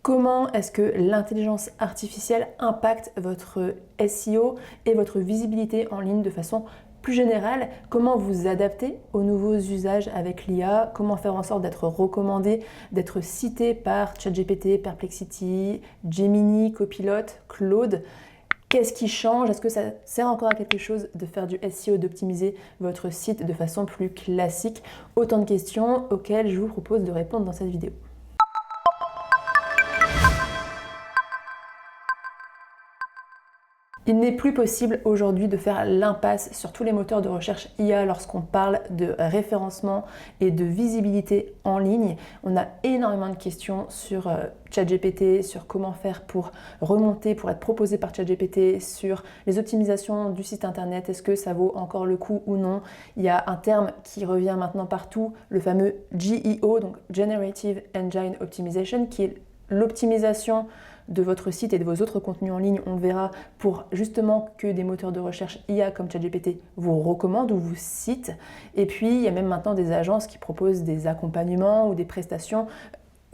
Comment est-ce que l'intelligence artificielle impacte votre SEO et votre visibilité en ligne de façon plus générale? Comment vous adapter aux nouveaux usages avec l'IA? Comment faire en sorte d'être recommandé, d'être cité par ChatGPT, Perplexity, Gemini, Copilot, Claude? Qu'est-ce qui change? Est-ce que ça sert encore à quelque chose de faire du SEO, d'optimiser votre site de façon plus classique? Autant de questions auxquelles je vous propose de répondre dans cette vidéo. Il n'est plus possible aujourd'hui de faire l'impasse sur tous les moteurs de recherche IA lorsqu'on parle de référencement et de visibilité en ligne. On a énormément de questions sur ChatGPT, sur comment faire pour remonter, pour être proposé par ChatGPT, sur les optimisations du site internet, est-ce que ça vaut encore le coup ou non? Il y a un terme qui revient maintenant partout, le fameux GEO, donc Generative Engine Optimization, qui est l'optimisation de votre site et de vos autres contenus en ligne, on le verra, pour justement que des moteurs de recherche IA comme ChatGPT vous recommandent ou vous citent. Et puis, il y a même maintenant des agences qui proposent des accompagnements ou des prestations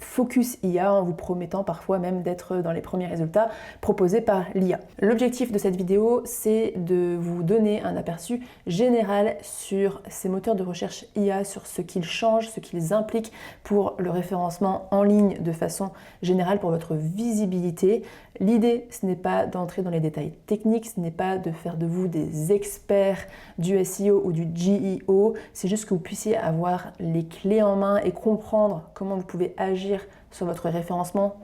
Focus IA en vous promettant parfois même d'être dans les premiers résultats proposés par l'IA. L'objectif de cette vidéo, c'est de vous donner un aperçu général sur ces moteurs de recherche IA, sur ce qu'ils changent, ce qu'ils impliquent pour le référencement en ligne de façon générale, pour votre visibilité. L'idée, ce n'est pas d'entrer dans les détails techniques, ce n'est pas de faire de vous des experts du SEO ou du GEO, c'est juste que vous puissiez avoir les clés en main et comprendre comment vous pouvez agir sur votre référencement,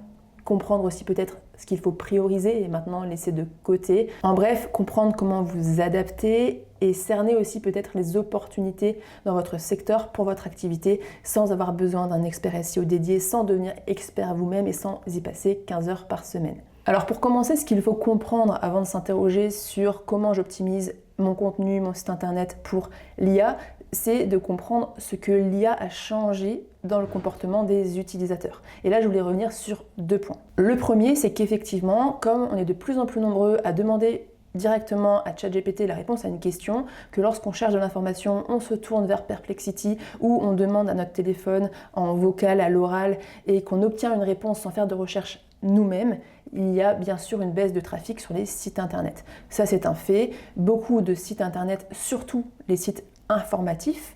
comprendre aussi peut-être ce qu'il faut prioriser et maintenant laisser de côté. En bref, comprendre comment vous adapter et cerner aussi peut-être les opportunités dans votre secteur pour votre activité sans avoir besoin d'un expert SEO dédié, sans devenir expert vous-même et sans y passer 15 heures par semaine. Alors pour commencer, ce qu'il faut comprendre avant de s'interroger sur comment j'optimise mon contenu, mon site internet pour l'IA, c'est de comprendre ce que l'IA a changé dans le comportement des utilisateurs. Et là, je voulais revenir sur 2 points. Le premier, c'est qu'effectivement, comme on est de plus en plus nombreux à demander directement à ChatGPT la réponse à une question, que lorsqu'on cherche de l'information, on se tourne vers Perplexity ou on demande à notre téléphone en vocal, à l'oral, et qu'on obtient une réponse sans faire de recherche nous-mêmes, il y a bien sûr une baisse de trafic sur les sites internet. Ça, c'est un fait. Beaucoup de sites internet, surtout les sites informatifs,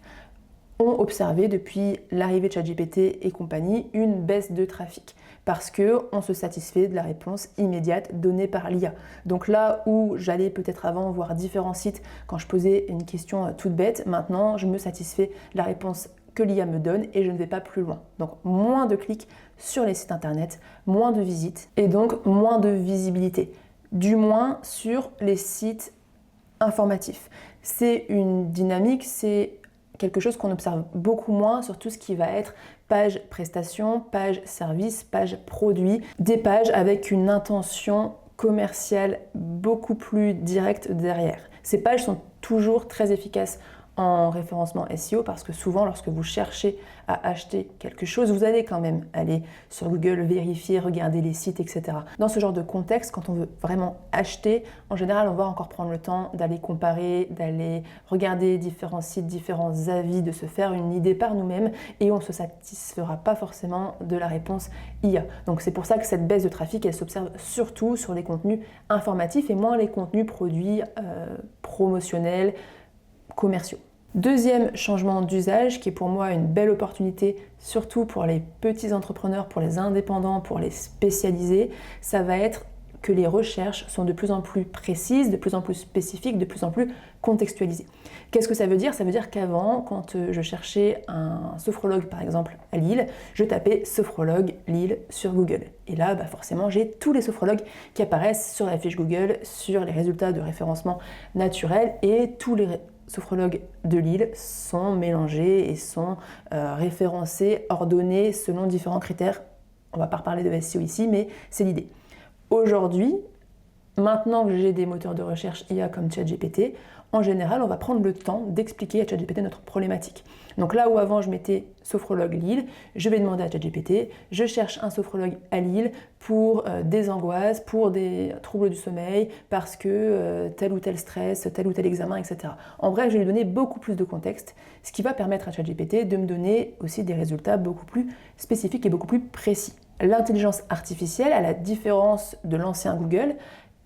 ont observé depuis l'arrivée de ChatGPT et compagnie une baisse de trafic parce qu'on se satisfait de la réponse immédiate donnée par l'IA. Donc là où j'allais peut-être avant voir différents sites quand je posais une question toute bête, maintenant je me satisfais de la réponse que l'IA me donne et je ne vais pas plus loin. Donc moins de clics sur les sites internet, moins de visites et donc moins de visibilité, du moins sur les sites informatifs. C'est une dynamique, c'est quelque chose qu'on observe beaucoup moins sur tout ce qui va être page prestation, page service, page produit, des pages avec une intention commerciale beaucoup plus directe derrière. Ces pages sont toujours très efficaces en référencement SEO parce que souvent lorsque vous cherchez à acheter quelque chose, vous allez quand même aller sur Google, vérifier, regarder les sites, etc. Dans ce genre de contexte, quand on veut vraiment acheter, en général on va encore prendre le temps d'aller comparer, d'aller regarder différents sites, différents avis, de se faire une idée par nous-mêmes et on ne se satisfera pas forcément de la réponse IA. Donc c'est pour ça que cette baisse de trafic, elle s'observe surtout sur les contenus informatifs et moins les contenus produits promotionnels, commerciaux. Deuxième changement d'usage qui est pour moi une belle opportunité, surtout pour les petits entrepreneurs, pour les indépendants, pour les spécialisés, ça va être que les recherches sont de plus en plus précises, de plus en plus spécifiques, de plus en plus contextualisées. Qu'est-ce que ça veut dire? Ça veut dire qu'avant, quand je cherchais un sophrologue par exemple à Lille, je tapais sophrologue Lille sur Google. Et là, forcément, j'ai tous les sophrologues qui apparaissent sur la fiche Google, sur les résultats de référencement naturel et tous les sophrologues de Lille sont mélangés et sont référencés, ordonnés selon différents critères. On ne va pas reparler de SEO ici, mais c'est l'idée. Aujourd'hui, maintenant que j'ai des moteurs de recherche IA comme ChatGPT, en général, on va prendre le temps d'expliquer à ChatGPT notre problématique. Donc là où avant je mettais sophrologue Lille, je vais demander à ChatGPT, je cherche un sophrologue à Lille pour des angoisses, pour des troubles du sommeil, parce que tel ou tel stress, tel ou tel examen, etc. En bref, je vais lui donner beaucoup plus de contexte, ce qui va permettre à ChatGPT de me donner aussi des résultats beaucoup plus spécifiques et beaucoup plus précis. L'intelligence artificielle, à la différence de l'ancien Google,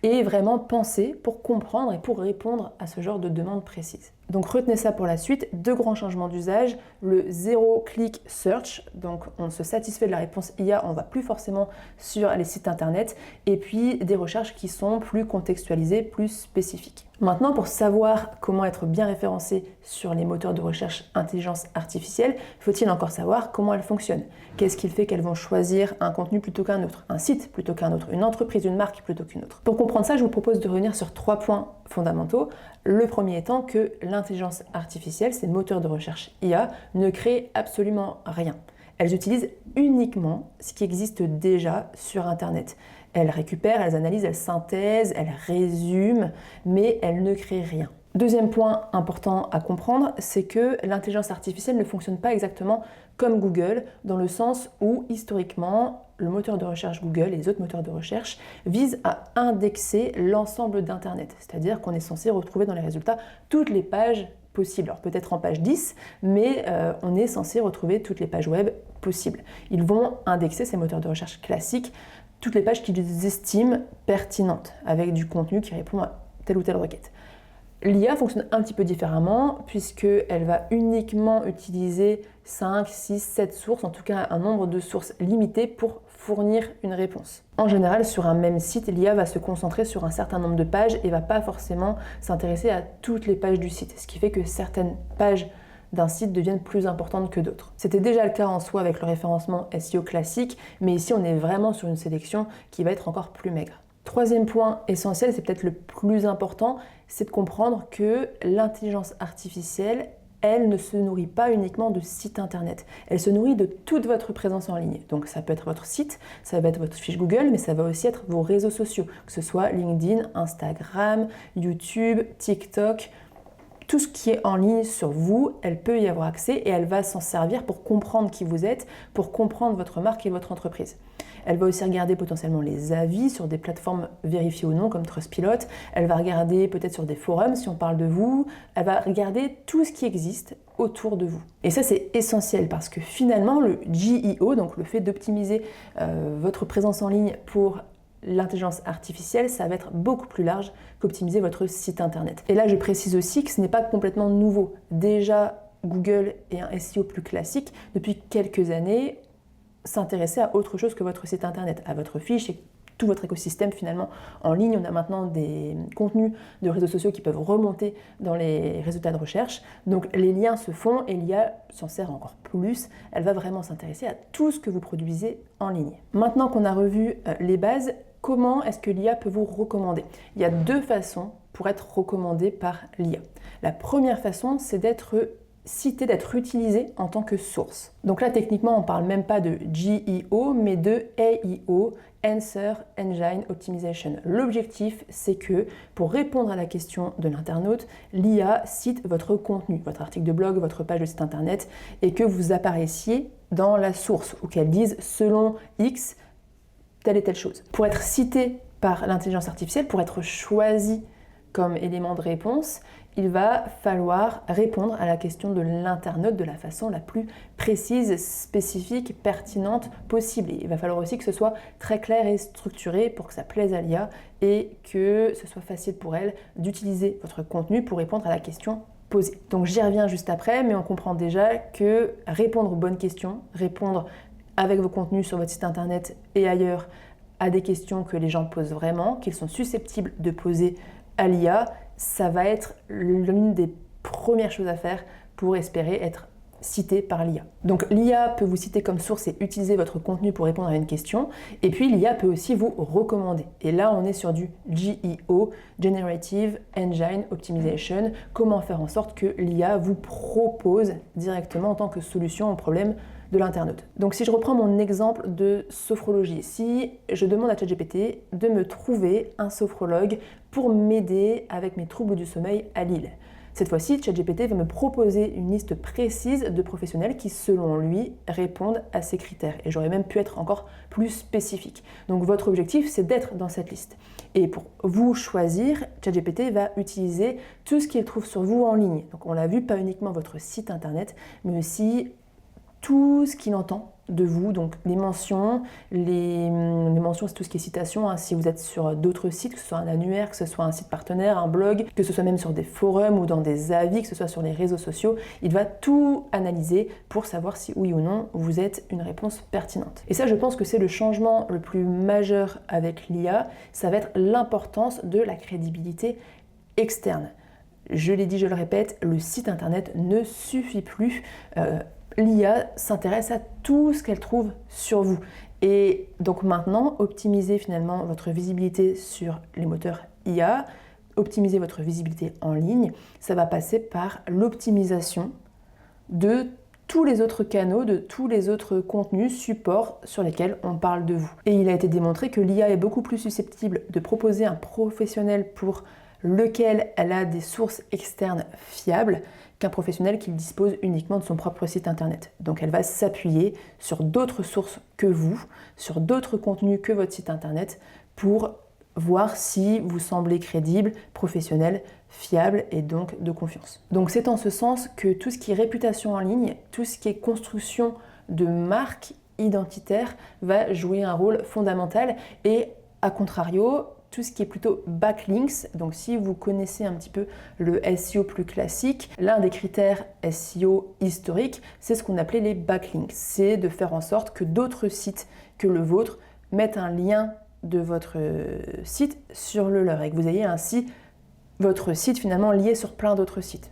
est vraiment pensée pour comprendre et pour répondre à ce genre de demandes précises. Donc retenez ça pour la suite, 2 grands changements d'usage, le zéro-click search, donc on se satisfait de la réponse IA, on ne va plus forcément sur les sites internet, et puis des recherches qui sont plus contextualisées, plus spécifiques. Maintenant, pour savoir comment être bien référencé sur les moteurs de recherche intelligence artificielle, faut-il encore savoir comment elles fonctionnent? Qu'est-ce qui fait qu'elles vont choisir un contenu plutôt qu'un autre, un site plutôt qu'un autre, une entreprise, une marque plutôt qu'une autre? Pour comprendre ça, je vous propose de revenir sur 3 points fondamentaux. Le premier étant que l'intelligence artificielle, ces moteurs de recherche IA, ne créent absolument rien. Elles utilisent uniquement ce qui existe déjà sur Internet. Elles récupèrent, elles analysent, elles synthèsent, elles résument, mais elles ne créent rien. Deuxième point important à comprendre, c'est que l'intelligence artificielle ne fonctionne pas exactement comme Google, dans le sens où, historiquement, le moteur de recherche Google et les autres moteurs de recherche visent à indexer l'ensemble d'Internet. C'est-à-dire qu'on est censé retrouver dans les résultats toutes les pages possibles. Alors peut-être en page 10, mais on est censé retrouver toutes les pages web possibles. Ils vont indexer, ces moteurs de recherche classiques, toutes les pages qu'ils estiment pertinentes, avec du contenu qui répond à telle ou telle requête. L'IA fonctionne un petit peu différemment, puisqu'elle va uniquement utiliser 5, 6, 7 sources, en tout cas un nombre de sources limité pour fournir une réponse. En général, sur un même site, l'IA va se concentrer sur un certain nombre de pages et va pas forcément s'intéresser à toutes les pages du site, ce qui fait que certaines pages d'un site deviennent plus importantes que d'autres. C'était déjà le cas en soi avec le référencement SEO classique, mais ici on est vraiment sur une sélection qui va être encore plus maigre. Troisième point essentiel, c'est peut-être le plus important, c'est de comprendre que l'intelligence artificielle, elle ne se nourrit pas uniquement de sites internet, elle se nourrit de toute votre présence en ligne. Donc ça peut être votre site, ça va être votre fiche Google, mais ça va aussi être vos réseaux sociaux, que ce soit LinkedIn, Instagram, YouTube, TikTok. Tout ce qui est en ligne sur vous, elle peut y avoir accès et elle va s'en servir pour comprendre qui vous êtes, pour comprendre votre marque et votre entreprise. Elle va aussi regarder potentiellement les avis sur des plateformes vérifiées ou non comme Trustpilot. Elle va regarder peut-être sur des forums si on parle de vous. Elle va regarder tout ce qui existe autour de vous. Et ça, c'est essentiel parce que finalement, le GEO, donc le fait d'optimiser votre présence en ligne pour l'intelligence artificielle, ça va être beaucoup plus large qu'optimiser votre site internet. Et là, je précise aussi que ce n'est pas complètement nouveau. Déjà, Google et un SEO plus classique, depuis quelques années, s'intéresser à autre chose que votre site internet, à votre fiche et tout votre écosystème finalement en ligne. On a maintenant des contenus de réseaux sociaux qui peuvent remonter dans les résultats de recherche. Donc les liens se font et l'IA s'en sert encore plus. Elle va vraiment s'intéresser à tout ce que vous produisez en ligne. Maintenant qu'on a revu les bases, comment est-ce que l'IA peut vous recommander? Il y a 2 façons pour être recommandé par l'IA. La première façon, c'est d'être cité, d'être utilisé en tant que source. Donc là, techniquement, on ne parle même pas de GEO, mais de AEO, Answer Engine Optimization. L'objectif, c'est que pour répondre à la question de l'internaute, l'IA cite votre contenu, votre article de blog, votre page de site internet, et que vous apparaissiez dans la source, ou qu'elle dise selon X, telle et telle chose. Pour être cité par l'intelligence artificielle, pour être choisi comme élément de réponse, il va falloir répondre à la question de l'internaute de la façon la plus précise, spécifique, pertinente possible. Et il va falloir aussi que ce soit très clair et structuré pour que ça plaise à l'IA et que ce soit facile pour elle d'utiliser votre contenu pour répondre à la question posée. Donc j'y reviens juste après, mais on comprend déjà que répondre aux bonnes questions, répondre avec vos contenus sur votre site internet et ailleurs à des questions que les gens posent vraiment, qu'ils sont susceptibles de poser à l'IA, ça va être l'une des premières choses à faire pour espérer être cité par l'IA. Donc l'IA peut vous citer comme source et utiliser votre contenu pour répondre à une question, et puis l'IA peut aussi vous recommander. Et là, on est sur du GEO, Generative Engine Optimization, comment faire en sorte que l'IA vous propose directement en tant que solution au problème de l'internaute. Donc si je reprends mon exemple de sophrologie, si je demande à ChatGPT de me trouver un sophrologue pour m'aider avec mes troubles du sommeil à Lille. Cette fois-ci, ChatGPT va me proposer une liste précise de professionnels qui, selon lui, répondent à ces critères. Et j'aurais même pu être encore plus spécifique. Donc votre objectif, c'est d'être dans cette liste. Et pour vous choisir, ChatGPT va utiliser tout ce qu'il trouve sur vous en ligne. Donc on l'a vu, pas uniquement votre site internet, mais aussi tout ce qu'il entend de vous, donc les mentions, c'est tout ce qui est citation, hein, si vous êtes sur d'autres sites, que ce soit un annuaire, que ce soit un site partenaire, un blog, que ce soit même sur des forums ou dans des avis, que ce soit sur les réseaux sociaux, il va tout analyser pour savoir si oui ou non vous êtes une réponse pertinente. Et ça, je pense que c'est le changement le plus majeur avec l'IA, ça va être l'importance de la crédibilité externe. Je l'ai dit, je le répète, le site internet ne suffit plus. L'IA s'intéresse à tout ce qu'elle trouve sur vous. Et donc maintenant, optimisez finalement votre visibilité sur les moteurs IA, optimiser votre visibilité en ligne, ça va passer par l'optimisation de tous les autres canaux, de tous les autres contenus, supports sur lesquels on parle de vous. Et il a été démontré que l'IA est beaucoup plus susceptible de proposer un professionnel pour lequel elle a des sources externes fiables qu'un professionnel qui dispose uniquement de son propre site internet. Donc elle va s'appuyer sur d'autres sources que vous, sur d'autres contenus que votre site internet pour voir si vous semblez crédible, professionnel, fiable et donc de confiance. Donc c'est en ce sens que tout ce qui est réputation en ligne, tout ce qui est construction de marque identitaire va jouer un rôle fondamental et à contrario, tout ce qui est plutôt backlinks, donc si vous connaissez un petit peu le SEO plus classique, l'un des critères SEO historiques, c'est ce qu'on appelait les backlinks. C'est de faire en sorte que d'autres sites que le vôtre mettent un lien de votre site sur le leur et que vous ayez ainsi votre site finalement lié sur plein d'autres sites.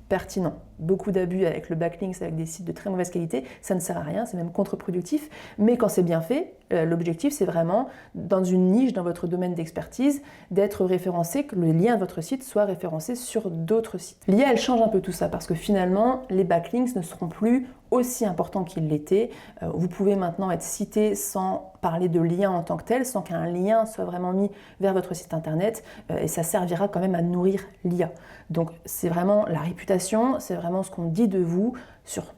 Pertinent. Beaucoup d'abus avec le backlinks, avec des sites de très mauvaise qualité, ça ne sert à rien, c'est même contre-productif, mais quand c'est bien fait, l'objectif c'est vraiment, dans une niche, dans votre domaine d'expertise, d'être référencé, que le lien de votre site soit référencé sur d'autres sites. L'IA, elle change un peu tout ça, parce que finalement, les backlinks ne seront plus aussi importants qu'ils l'étaient. Vous pouvez maintenant être cité sans parler de lien en tant que tel, sans qu'un lien soit vraiment mis vers votre site internet, et ça servira quand même à nourrir l'IA. Donc c'est vraiment la réputation, c'est vraiment ce qu'on dit de vous sur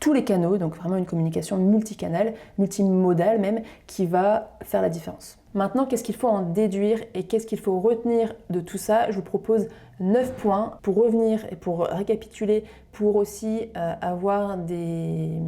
tous les canaux, donc vraiment une communication multicanale, multimodale même, qui va faire la différence. Maintenant, qu'est-ce qu'il faut en déduire et qu'est-ce qu'il faut retenir de tout ça? Je vous propose 9 points pour revenir et pour récapituler, pour aussi avoir des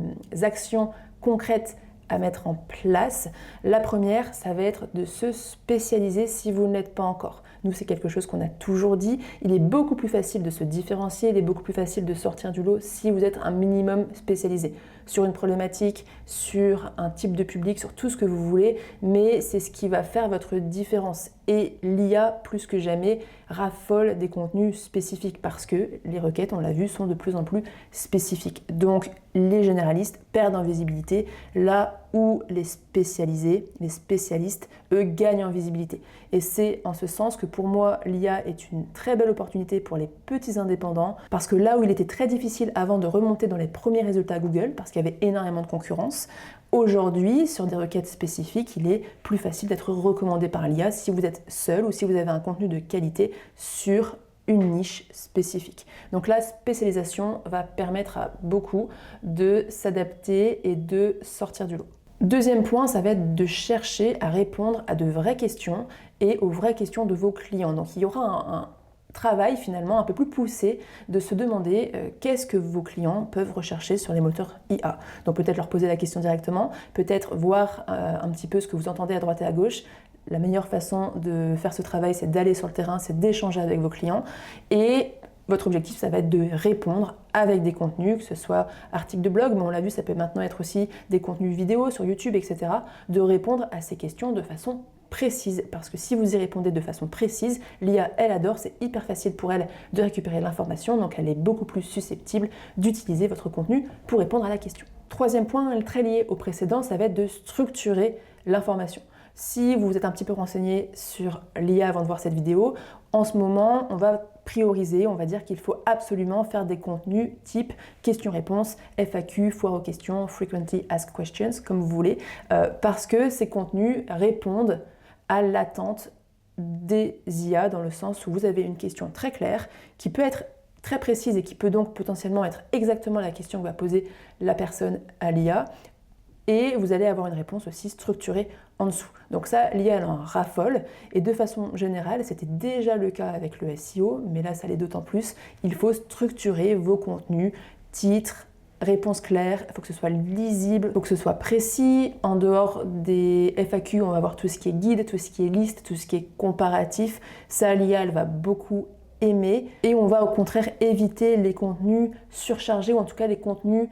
actions concrètes à mettre en place. La première, ça va être de se spécialiser si vous ne l'êtes pas encore. Nous, c'est quelque chose qu'on a toujours dit. Il est beaucoup plus facile de se différencier, il est beaucoup plus facile de sortir du lot si vous êtes un minimum spécialisé sur une problématique, sur un type de public, sur tout ce que vous voulez, mais c'est ce qui va faire votre différence. Et l'IA, plus que jamais, raffole des contenus spécifiques parce que les requêtes, on l'a vu, sont de plus en plus spécifiques. Donc, les généralistes perdent en visibilité là où les spécialisés, les spécialistes, eux, gagnent en visibilité. Et c'est en ce sens que pour moi, l'IA est une très belle opportunité pour les petits indépendants parce que là où il était très difficile avant de remonter dans les premiers résultats Google, parce qu'il y avait énormément de concurrence, aujourd'hui, sur des requêtes spécifiques, il est plus facile d'être recommandé par l'IA si vous êtes seul ou si vous avez un contenu de qualité sur une niche spécifique. Donc la spécialisation va permettre à beaucoup de s'adapter et de sortir du lot. Deuxième point, ça va être de chercher à répondre à de vraies questions et aux vraies questions de vos clients. Donc il y aura un travail finalement un peu plus poussé de se demander qu'est-ce que vos clients peuvent rechercher sur les moteurs IA. Donc peut-être leur poser la question directement, peut-être voir un petit peu ce que vous entendez à droite et à gauche. La meilleure façon de faire ce travail, c'est d'aller sur le terrain, c'est d'échanger avec vos clients et votre objectif, ça va être de répondre avec des contenus, que ce soit articles de blog, mais on l'a vu, ça peut maintenant être aussi des contenus vidéo sur YouTube, etc. De répondre à ces questions de façon précise, parce que si vous y répondez de façon précise, l'IA, elle adore, c'est hyper facile pour elle de récupérer l'information, donc elle est beaucoup plus susceptible d'utiliser votre contenu pour répondre à la question. Troisième point, très lié au précédent, ça va être de structurer l'information. Si vous êtes un petit peu renseigné sur l'IA avant de voir cette vidéo, en ce moment, on va prioriser, on va dire qu'il faut absolument faire des contenus type questions-réponses, FAQ, foire aux questions, frequently asked questions, comme vous voulez, parce que ces contenus répondent à l'attente des IA dans le sens où vous avez une question très claire qui peut être très précise et qui peut donc potentiellement être exactement la question que va poser la personne à l'IA. Et vous allez avoir une réponse aussi structurée en dessous. Donc ça, l'IA, elle en raffole. Et de façon générale, c'était déjà le cas avec le SEO, mais là, ça l'est d'autant plus. Il faut structurer vos contenus, titres, réponse claire, il faut que ce soit lisible, il faut que ce soit précis. En dehors des FAQ, on va voir tout ce qui est guide, tout ce qui est liste, tout ce qui est comparatif. Ça, l'IA, elle va beaucoup aimer. Et on va au contraire éviter les contenus surchargés, ou en tout cas les contenus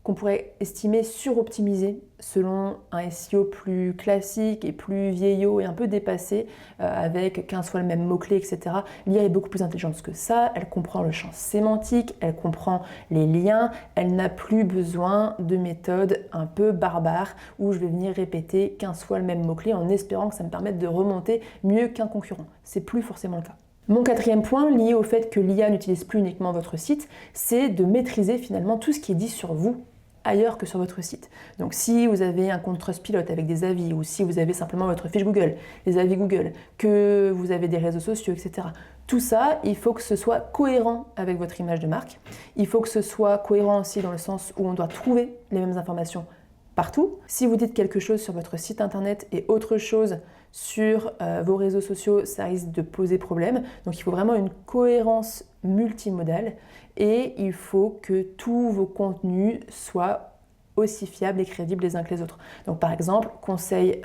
qu'on pourrait estimer suroptimisés selon un SEO plus classique et plus vieillot et un peu dépassé, avec 15 fois le même mot-clé, etc. L'IA est beaucoup plus intelligente que ça, elle comprend le champ sémantique, elle comprend les liens, elle n'a plus besoin de méthodes un peu barbares où je vais venir répéter 15 fois le même mot-clé en espérant que ça me permette de remonter mieux qu'un concurrent. C'est plus forcément le cas. Mon quatrième point, lié au fait que l'IA n'utilise plus uniquement votre site, c'est de maîtriser finalement tout ce qui est dit sur vous ailleurs que sur votre site. Donc si vous avez un compte Trustpilot avec des avis, ou si vous avez simplement votre fiche Google, les avis Google, que vous avez des réseaux sociaux, etc. Tout ça, il faut que ce soit cohérent avec votre image de marque. Il faut que ce soit cohérent aussi dans le sens où on doit trouver les mêmes informations partout. Si vous dites quelque chose sur votre site internet et autre chose sur vos réseaux sociaux, ça risque de poser problème. Donc il faut vraiment une cohérence multimodale et il faut que tous vos contenus soient aussi fiables et crédibles les uns que les autres. Donc par exemple, conseil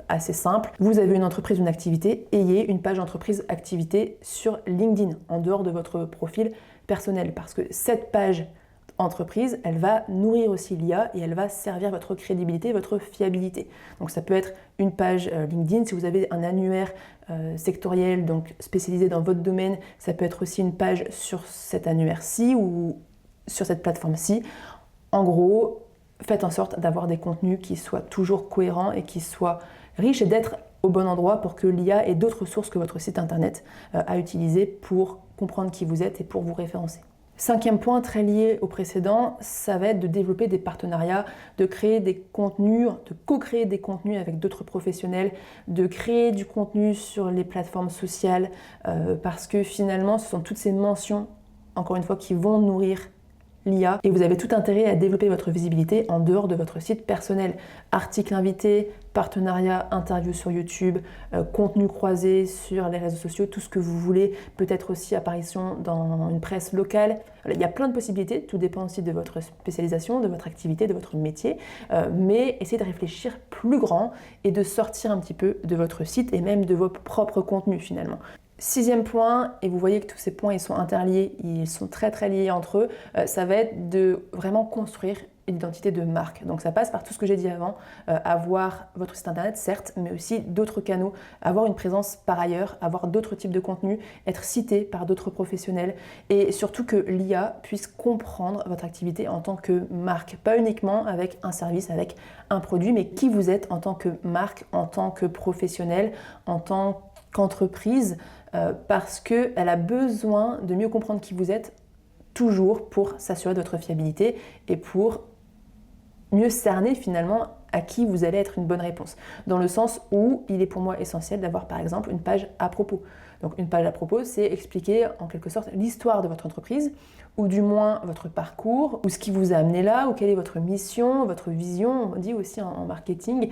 assez simple, vous avez une entreprise, une activité, ayez une page entreprise activité sur LinkedIn en dehors de votre profil personnel parce que cette page entreprise, elle va nourrir aussi l'IA et elle va servir votre crédibilité, votre fiabilité. Donc ça peut être une page LinkedIn, si vous avez un annuaire sectoriel, donc spécialisé dans votre domaine, ça peut être aussi une page sur cet annuaire-ci ou sur cette plateforme-ci. En gros, faites en sorte d'avoir des contenus qui soient toujours cohérents et qui soient riches et d'être au bon endroit pour que l'IA ait d'autres sources que votre site internet à utiliser pour comprendre qui vous êtes et pour vous référencer. Cinquième point, très lié au précédent, ça va être de développer des partenariats, de créer des contenus, de co-créer des contenus avec d'autres professionnels, de créer du contenu sur les plateformes sociales, parce que finalement, ce sont toutes ces mentions, encore une fois, qui vont nourrir l'IA et vous avez tout intérêt à développer votre visibilité en dehors de votre site personnel. Articles invités, partenariats, interviews sur YouTube, contenu croisé sur les réseaux sociaux, tout ce que vous voulez, peut-être aussi apparition dans une presse locale. Il y a plein de possibilités, tout dépend aussi de votre spécialisation, de votre activité, de votre métier, mais essayez de réfléchir plus grand et de sortir un petit peu de votre site et même de vos propres contenus finalement. Sixième point, et vous voyez que tous ces points ils sont interliés, ils sont très très liés entre eux, ça va être de vraiment construire une identité de marque. Donc ça passe par tout ce que j'ai dit avant, avoir votre site internet certes, mais aussi d'autres canaux, avoir une présence par ailleurs, avoir d'autres types de contenus, être cité par d'autres professionnels et surtout que l'IA puisse comprendre votre activité en tant que marque, pas uniquement avec un service, avec un produit, mais qui vous êtes en tant que marque, en tant que professionnel, en tant qu'entreprise, parce qu'elle a besoin de mieux comprendre qui vous êtes toujours pour s'assurer de votre fiabilité et pour mieux cerner finalement à qui vous allez être une bonne réponse. Dans le sens où il est pour moi essentiel d'avoir par exemple une page à propos. Donc une page à propos, c'est expliquer en quelque sorte l'histoire de votre entreprise, ou du moins votre parcours, ou ce qui vous a amené là, ou quelle est votre mission, votre vision, on dit aussi en marketing,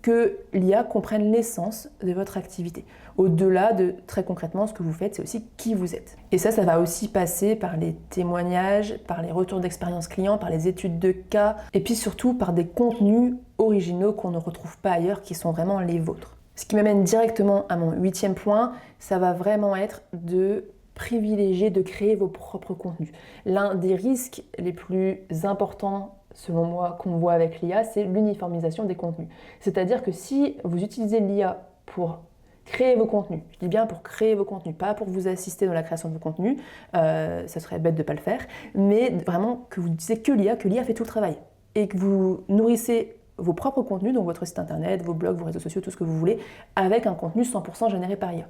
que l'IA comprenne l'essence de votre activité. Au-delà de, très concrètement, ce que vous faites, c'est aussi qui vous êtes. Et ça va aussi passer par les témoignages, par les retours d'expérience client, par les études de cas, et puis surtout par des contenus originaux qu'on ne retrouve pas ailleurs, qui sont vraiment les vôtres. Ce qui m'amène directement à mon 8e point, ça va vraiment être de privilégier, de créer vos propres contenus. L'un des risques les plus importants, selon moi, qu'on voit avec l'IA, c'est l'uniformisation des contenus. C'est-à-dire que si vous utilisez l'IA pour créer vos contenus, je dis bien pour créer vos contenus, pas pour vous assister dans la création de vos contenus, ça serait bête de ne pas le faire, mais vraiment que vous disiez que l'IA fait tout le travail, et que vous nourrissez vos propres contenus, donc votre site internet, vos blogs, vos réseaux sociaux, tout ce que vous voulez, avec un contenu 100% généré par IA.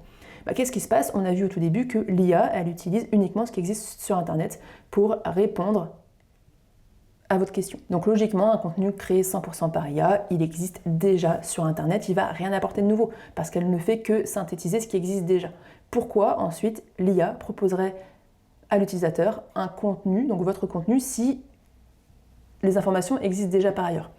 Qu'est-ce qui se passe? On a vu au tout début que l'IA, elle utilise uniquement ce qui existe sur internet pour répondre à votre question. Donc logiquement, un contenu créé 100% par IA, il existe déjà sur internet, il ne va rien apporter de nouveau, parce qu'elle ne fait que synthétiser ce qui existe déjà. Pourquoi ensuite l'IA proposerait à l'utilisateur un contenu, donc votre contenu, si les informations existent déjà par ailleurs?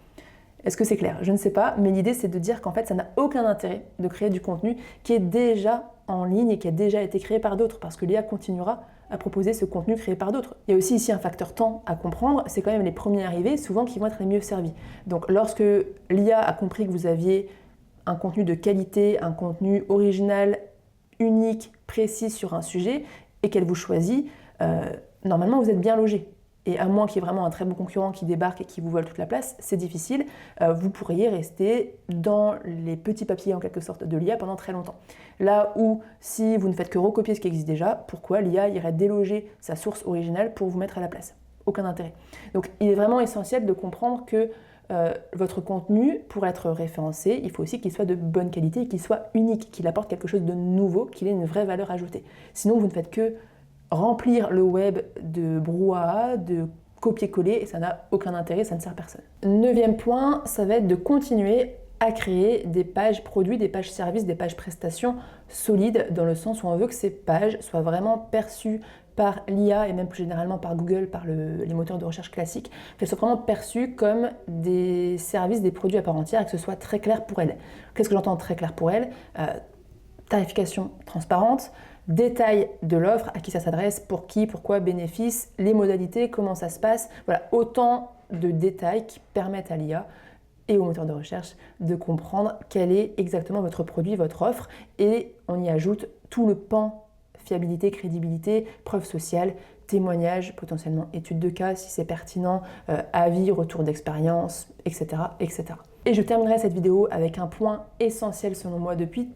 Est-ce que c'est clair? Je ne sais pas, mais l'idée c'est de dire qu'en fait ça n'a aucun intérêt de créer du contenu qui est déjà en ligne et qui a déjà été créé par d'autres, parce que l'IA continuera à proposer ce contenu créé par d'autres. Il y a aussi ici un facteur temps à comprendre, c'est quand même les premiers arrivés souvent qui vont être les mieux servis. Donc lorsque l'IA a compris que vous aviez un contenu de qualité, un contenu original, unique, précis sur un sujet, et qu'elle vous choisit, normalement vous êtes bien logé. Et à moins qu'il y ait vraiment un très bon concurrent qui débarque et qui vous vole toute la place, c'est difficile. Vous pourriez rester dans les petits papiers en quelque sorte de l'IA pendant très longtemps. Là où si vous ne faites que recopier ce qui existe déjà, pourquoi l'IA irait déloger sa source originale pour vous mettre à la place? Aucun intérêt. Donc il est vraiment essentiel de comprendre que votre contenu, pour être référencé, il faut aussi qu'il soit de bonne qualité et qu'il soit unique, qu'il apporte quelque chose de nouveau, qu'il ait une vraie valeur ajoutée. Sinon vous ne faites que remplir le web de brouhaha, de copier-coller, et ça n'a aucun intérêt, ça ne sert à personne. 9e point, ça va être de continuer à créer des pages produits, des pages services, des pages prestations solides, dans le sens où on veut que ces pages soient vraiment perçues par l'IA et même plus généralement par Google, par les moteurs de recherche classiques, qu'elles soient vraiment perçues comme des services, des produits à part entière et que ce soit très clair pour elles. Qu'est-ce que j'entends très clair pour elles? Tarification transparente, détail de l'offre, à qui ça s'adresse, pour qui, pourquoi, bénéfices, les modalités, comment ça se passe. Voilà, autant de détails qui permettent à l'IA et au moteur de recherche de comprendre quel est exactement votre produit, votre offre. Et on y ajoute tout le pan fiabilité, crédibilité, preuve sociale, témoignages, potentiellement études de cas si c'est pertinent, avis, retour d'expérience, etc., etc. Et je terminerai cette vidéo avec un point essentiel selon moi depuis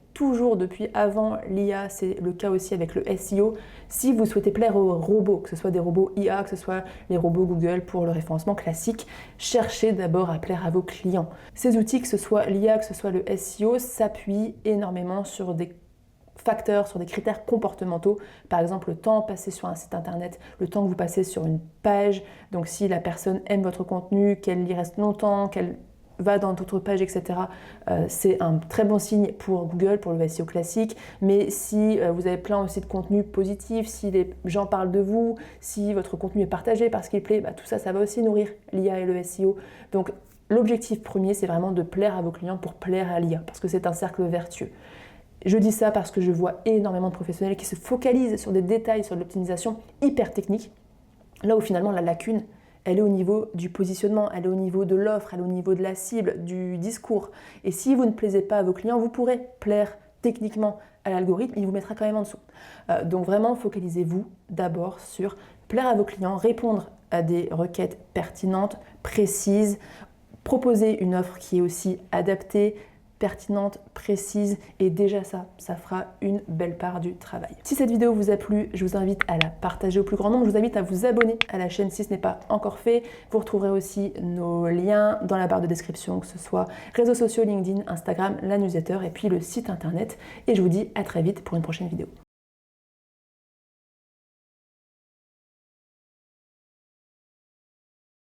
avant l'IA, c'est le cas aussi avec le SEO. Si vous souhaitez plaire aux robots, que ce soit des robots IA, que ce soit les robots Google pour le référencement classique, cherchez d'abord à plaire à vos clients. Ces outils, que ce soit l'IA, que ce soit le SEO, s'appuient énormément sur des facteurs, sur des critères comportementaux, par exemple le temps passé sur un site internet, le temps que vous passez sur une page, donc si la personne aime votre contenu, qu'elle y reste longtemps, qu'elle va dans d'autres pages, etc. C'est un très bon signe pour Google, pour le SEO classique, mais si vous avez plein aussi de contenu positif, si les gens parlent de vous, si votre contenu est partagé parce qu'il plaît, tout ça, ça va aussi nourrir l'IA et le SEO. Donc l'objectif premier, c'est vraiment de plaire à vos clients pour plaire à l'IA, parce que c'est un cercle vertueux. Je dis ça parce que je vois énormément de professionnels qui se focalisent sur des détails, sur de l'optimisation hyper technique, là où finalement la lacune, elle est au niveau du positionnement, elle est au niveau de l'offre, elle est au niveau de la cible, du discours. Et si vous ne plaisez pas à vos clients, vous pourrez plaire techniquement à l'algorithme, il vous mettra quand même en dessous. Donc vraiment, focalisez-vous d'abord sur plaire à vos clients, répondre à des requêtes pertinentes, précises, proposer une offre qui est aussi adaptée, pertinente, précise, et déjà ça fera une belle part du travail. Si cette vidéo vous a plu, je vous invite à la partager au plus grand nombre, je vous invite à vous abonner à la chaîne si ce n'est pas encore fait. Vous retrouverez aussi nos liens dans la barre de description, que ce soit réseaux sociaux, LinkedIn, Instagram, la newsletter et puis le site internet. Et je vous dis à très vite pour une prochaine vidéo.